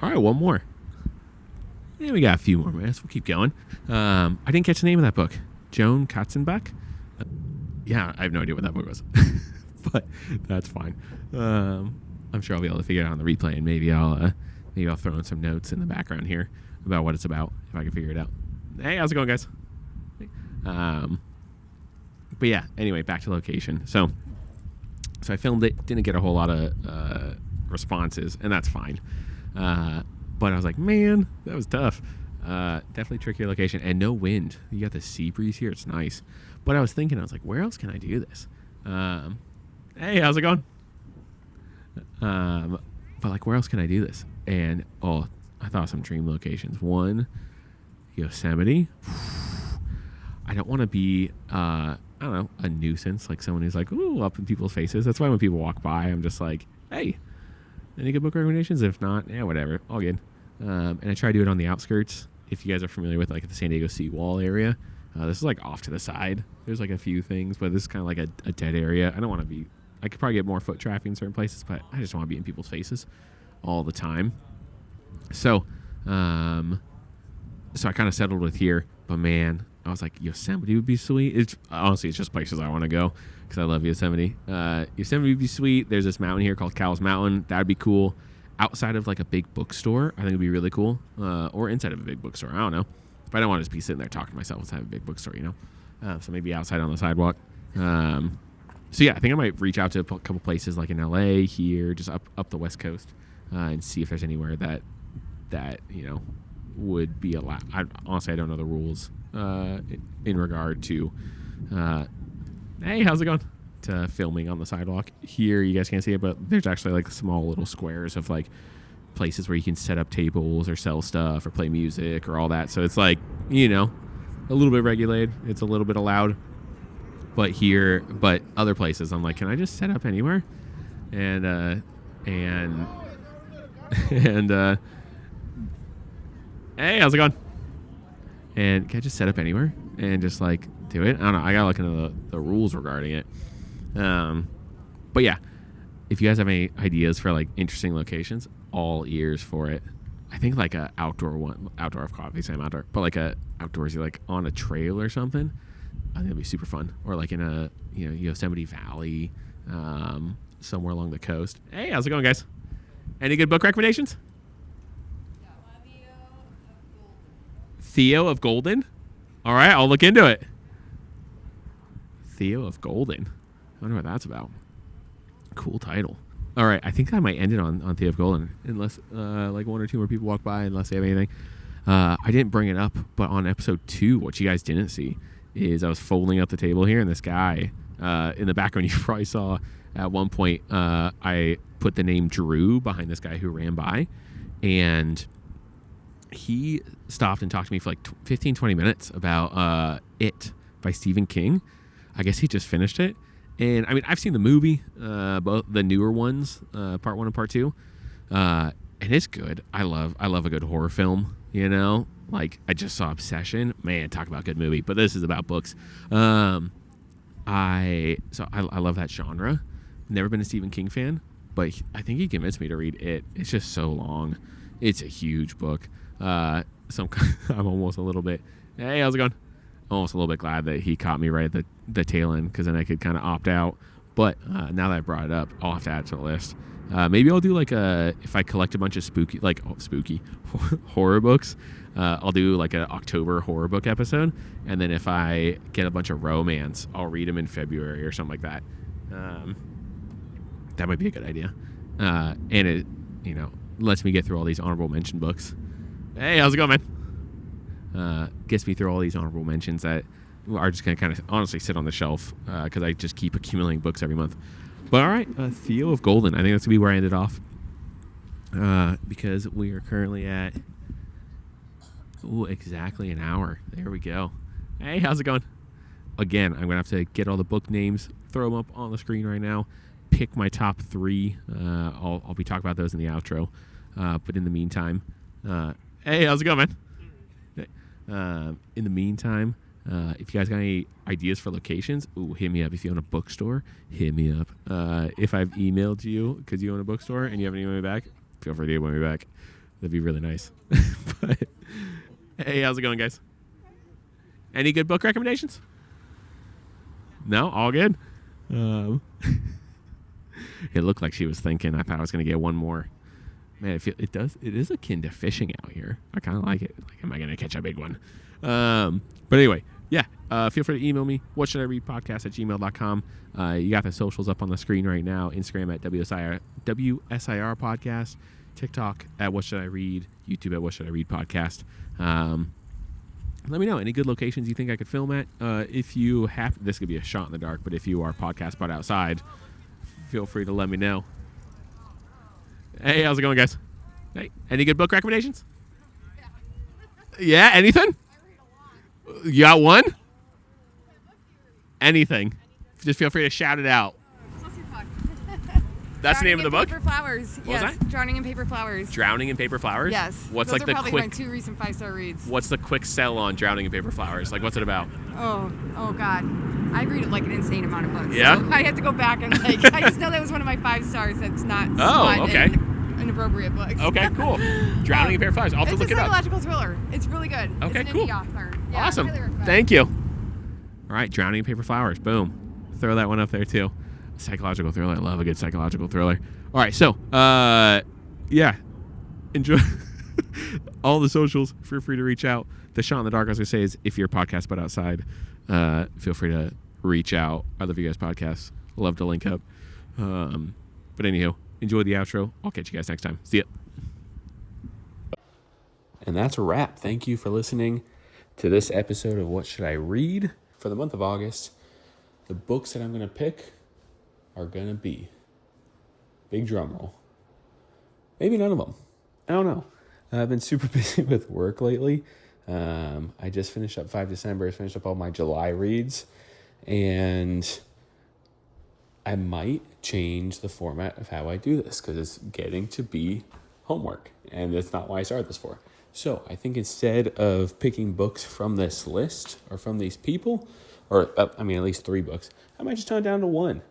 All right, one more. Yeah, we got a few more minutes. We'll keep going. I didn't catch the name of that book. Joan Katzenbach? Yeah, I have no idea what that book was. But that's fine. I'm sure I'll be able to figure it out on the replay, and maybe I'll throw in some notes in the background here about what it's about if I can figure it out. Hey, how's it going, guys? But yeah, anyway, back to location. So I filmed it, didn't get a whole lot of responses, and that's fine. But I was like, man, that was tough. Definitely tricky location, and no wind. You got the sea breeze here. It's nice. But I was thinking, I was like, where else can I do this? Hey, how's it going? But like, where else can I do this? And I thought of some dream locations. 1, Yosemite. I don't want to be, I don't know, a nuisance, like someone who's like, ooh, up in people's faces. That's why when people walk by, I'm just like, hey, any good book recommendations? If not, yeah, whatever, all good. And I try to do it on the outskirts. If you guys are familiar with like the San Diego seawall area, this is like off to the side. There's like a few things, but this is kind of like a dead area. I don't want to be, I could probably get more foot traffic in certain places, but I just want to be in people's faces all the time. So I kind of settled with here, but man, I was like, Yosemite would be sweet. Honestly, it's just places I want to go because I love Yosemite. Yosemite would be sweet. There's this mountain here called Cowles Mountain. That'd be cool. Outside of like a big bookstore, I think it'd be really cool. Or inside of a big bookstore, I don't know. But I don't want to just be sitting there talking to myself inside of a big bookstore, you know? So maybe outside on the sidewalk. So yeah, I think I might reach out to a couple places like in LA here, just up the West Coast, and see if there's anywhere that you know would be allowed. Honestly, I don't know the rules in regard to hey, how's it going, to filming on the sidewalk here. You guys can't see it, but there's actually like small little squares of like places where you can set up tables or sell stuff or play music or all that. So it's like, you know, a little bit regulated. It's a little bit allowed. But other places, I'm like, can I just set up anywhere? And hey, how's it going? And can I just set up anywhere and just like do it? I don't know. I gotta look into the rules regarding it. But yeah, if you guys have any ideas for like interesting locations, all ears for it. I think like a outdoor, of course, same outdoor, but like a outdoorsy, like on a trail or something. I think it'd be super fun. Or like in a, you know, Yosemite Valley, somewhere along the coast. Hey, how's it going, guys? Any good book recommendations? Theo of Golden. All right, I'll look into it. Theo of Golden. I wonder what that's about. Cool title. All right, I think I might end it on Theo of Golden, unless like one or two more people walk by, unless they have anything. I didn't bring it up, but on episode 2, what you guys didn't see is I was folding up the table here, and this guy in the background, you probably saw at one point, I put the name Drew behind this guy who ran by, and he stopped and talked to me for like 15, 20 minutes about It by Stephen King. I guess he just finished it. And I mean, I've seen the movie, both the newer ones, part 1 and part 2, and it's good. I love a good horror film, you know? Like, I just saw Obsession. Man, talk about good movie. But this is about books. I love that genre. Never been a Stephen King fan, but I think he convinced me to read It. It's just so long. It's a huge book. So I'm almost a little bit, hey, how's it going? Almost a little bit glad that he caught me right at the tail end, because then I could kind of opt out. But now that I brought it up, I'll have to add it to the list. Maybe I'll do like if I collect a bunch of spooky horror books, I'll do like an October horror book episode. And then if I get a bunch of romance, I'll read them in February or something like that. That might be a good idea. And it, you know, lets me get through all these honorable mention books. Hey, how's it going, man? Gets me through all these honorable mentions that are just going to kind of honestly sit on the shelf because I just keep accumulating books every month. But all right, Theo of Golden. I think that's going to be where I ended off because we are currently at exactly an hour. There we go. Hey, how's it going? Again, I'm going to have to get all the book names, throw them up on the screen right now, pick my top 3. I'll be talking about those in the outro. But in the meantime, hey, how's it going, man? In the meantime, if you guys got any ideas for locations, hit me up. If you own a bookstore, hit me up. If I've emailed you because you own a bookstore and you haven't emailed me back, feel free to email me back. That'd be really nice. But hey, how's it going, guys? Any good book recommendations? No? All good? It looked like she was thinking. I thought I was going to get one more. Man, it is akin to fishing out here. I kind of like it. Like, am I going to catch a big one? But anyway, yeah. Feel free to email me. whatshouldirepodcast@gmail.com. You got the socials up on the screen right now. Instagram at WSIR Podcast. TikTok at What Should I Read. YouTube at What Should I Read Podcast. Let me know any good locations you think I could film at. If you have, this could be a shot in the dark, but if you are podcast but outside, feel free to let me know. Hey, how's it going, guys? Hey, any good book recommendations? Yeah, anything? You got one? Anything. Just feel free to shout it out. That's the name of the book?
Paper Flowers.
What was that?
Drowning in Paper Flowers.
Drowning in Paper Flowers?
Yes.
What's
Those
like
are
the
probably
quick?
my 2 recent 5-star reads.
What's the quick sell on Drowning in Paper Flowers? Like, what's it about?
Oh God. I read like an insane amount of books.
Yeah?
So I have to go back and like. I just know that was one of my 5 stars. That's not.
Okay.
Inappropriate books.
Okay, cool. Drowning in Paper Flowers. I'll have to look it up.
It's a psychological thriller. It's really good.
Okay,
it's an
cool.
indie author. Yeah,
Awesome.
highly recommend.
Thank you. All right, Drowning in Paper Flowers. Boom. Throw that one up there too. Psychological thriller. I love a good psychological thriller. All right, so yeah, enjoy all the socials. Feel free to reach out. The shot in the dark, I was gonna say, is if you're a podcast but outside, feel free to reach out. I love you guys' podcasts. Love to link up. But anyhow, enjoy the outro. I'll catch you guys next time. See ya. And that's a wrap. Thank you for listening to this episode of What Should I Read for the month of August. The books that I'm going to pick are going to be, big drum roll, maybe none of them. I don't know. I've been super busy with work lately. I just finished up 5 December, finished up all my July reads, and I might change the format of how I do this because it's getting to be homework, and that's not why I started this for. So I think instead of picking books from this list or from these people, or at least 3 books, I might just turn it down to 1.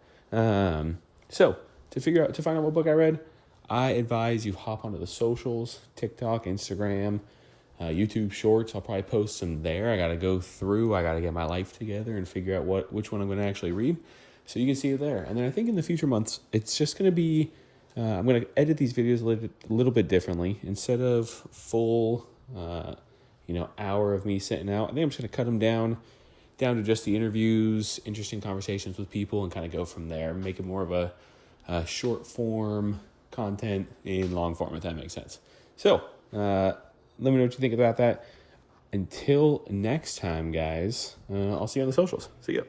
So to find out what book I read, I advise you hop onto the socials, TikTok, Instagram, YouTube Shorts. I'll probably post some there. I got to go through. I got to get my life together and figure out which one I'm going to actually read. So you can see it there. And then I think in the future months, it's just going to be, I'm going to edit these videos a little bit differently. Instead of full, hour of me sitting out, I think I'm just going to cut them down to just the interviews, interesting conversations with people, and kind of go from there. Make it more of a short form content in long form, if that makes sense. So, let me know what you think about that. Until next time, guys, I'll see you on the socials. See ya.